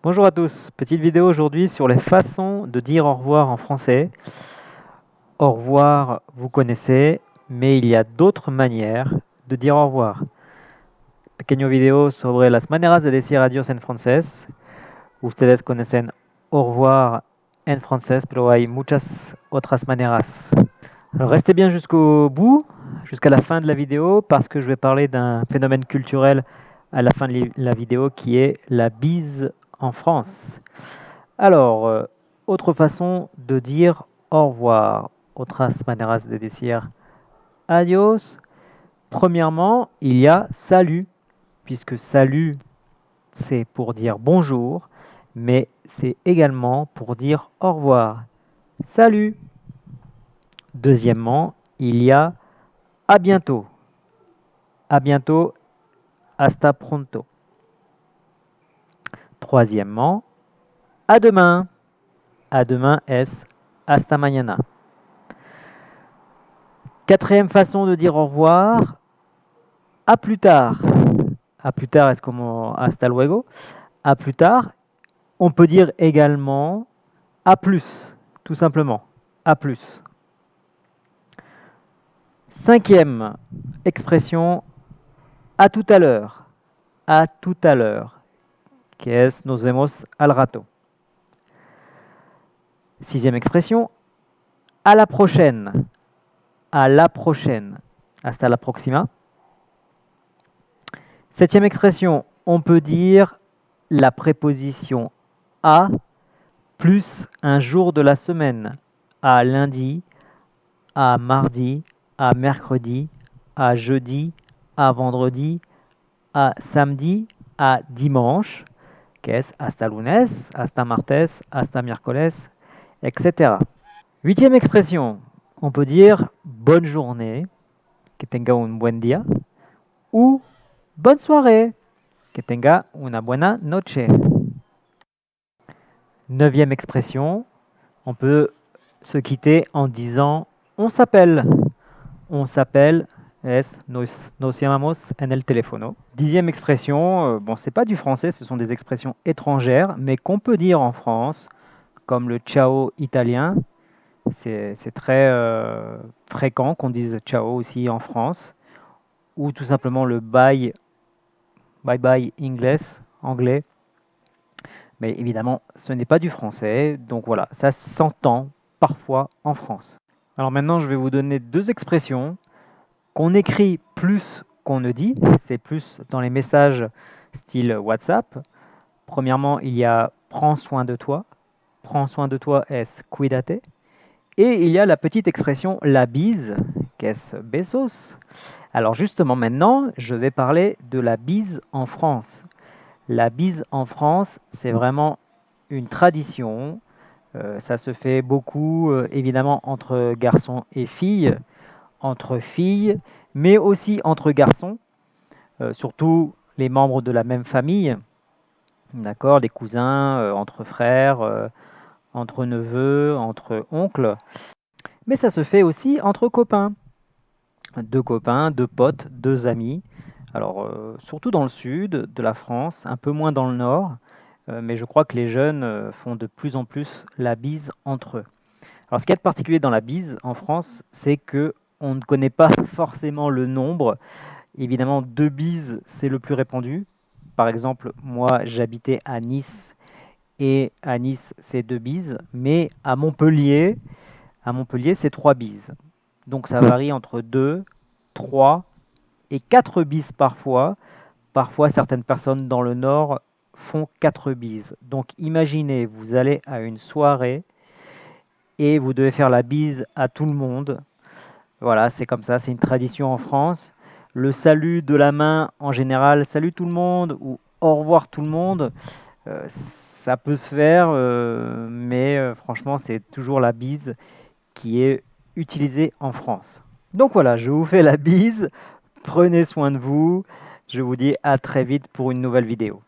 Bonjour à tous, petite vidéo aujourd'hui sur les façons de dire au revoir en français. Au revoir, vous connaissez, mais il y a d'autres manières de dire au revoir. Pequeño video sobre las maneras de decir adiós en francés. Ustedes conocen au revoir en francés, pero hay muchas otras maneras. Alors restez bien jusqu'au bout, jusqu'à la fin de la vidéo, parce que je vais parler d'un phénomène culturel à la fin de la vidéo qui est la bise en France. Alors, autre façon de dire au revoir, otras maneras de decir adiós. Premièrement, il y a salut, puisque salut, c'est pour dire bonjour, mais c'est également pour dire au revoir. Salut. Deuxièmement, il y a à bientôt. À bientôt, hasta pronto. Troisièmement, à demain. À demain es hasta mañana. Quatrième façon de dire au revoir, à plus tard. À plus tard es como hasta luego. À plus tard. On peut dire également à plus, tout simplement. À plus. Cinquième expression, à tout à l'heure. À tout à l'heure. Que es nos vemos al rato. Sixième expression, à la prochaine. À la prochaine. Hasta la próxima. Septième expression, on peut dire la préposition à plus un jour de la semaine. À lundi, à mardi, à mercredi, à jeudi, à vendredi, à samedi, à dimanche, que es hasta lunes, hasta martes, hasta miércoles, etc. Huitième expression, on peut dire bonne journée, que tenga un buen día, ou bonne soirée, que tenga una buena noche. Neuvième expression, on peut se quitter en disant on s'appelle. On s'appelle es nos llamamos en el teléfono. Dixième expression, bon, c'est pas du français, ce sont des expressions étrangères, mais qu'on peut dire en France, comme le ciao italien. C'est très fréquent qu'on dise ciao aussi en France, ou tout simplement le bye bye anglais. Mais évidemment, ce n'est pas du français, donc voilà, ça s'entend parfois en France. Alors maintenant, je vais vous donner deux expressions qu'on écrit plus qu'on ne dit, c'est plus dans les messages style WhatsApp. Premièrement, il y a prends soin de toi. Prends soin de toi es cuídate. Et il y a la petite expression la bise, qu'est besos. Alors justement maintenant, je vais parler de la bise en France. La bise en France, c'est vraiment une tradition. Ça se fait beaucoup, évidemment, entre garçons et filles, mais aussi entre garçons, surtout les membres de la même famille, d'accord, des cousins, entre frères, entre neveux, entre oncles. Mais ça se fait aussi entre copains, deux potes, deux amis. Alors, surtout dans le sud de la France, un peu moins dans le nord, mais je crois que les jeunes font de plus en plus la bise entre eux. Alors, ce qu'il y a de particulier dans la bise en France, c'est que on ne connaît pas forcément le nombre. Évidemment, deux bises, c'est le plus répandu. Par exemple, moi, j'habitais à Nice, et à Nice, c'est deux bises, mais à Montpellier, c'est trois bises. Donc, ça varie entre 2, 3 et 4 bises parfois. Parfois, certaines personnes dans le Nord font 4 bises. Donc, imaginez, vous allez à une soirée et vous devez faire la bise à tout le monde. Voilà, c'est comme ça, c'est une tradition en France. Le salut de la main, en général, salut tout le monde ou au revoir tout le monde, euh, ça peut se faire, mais franchement, c'est toujours la bise qui est utilisée en France. Donc voilà, je vous fais la bise, prenez soin de vous, je vous dis à très vite pour une nouvelle vidéo.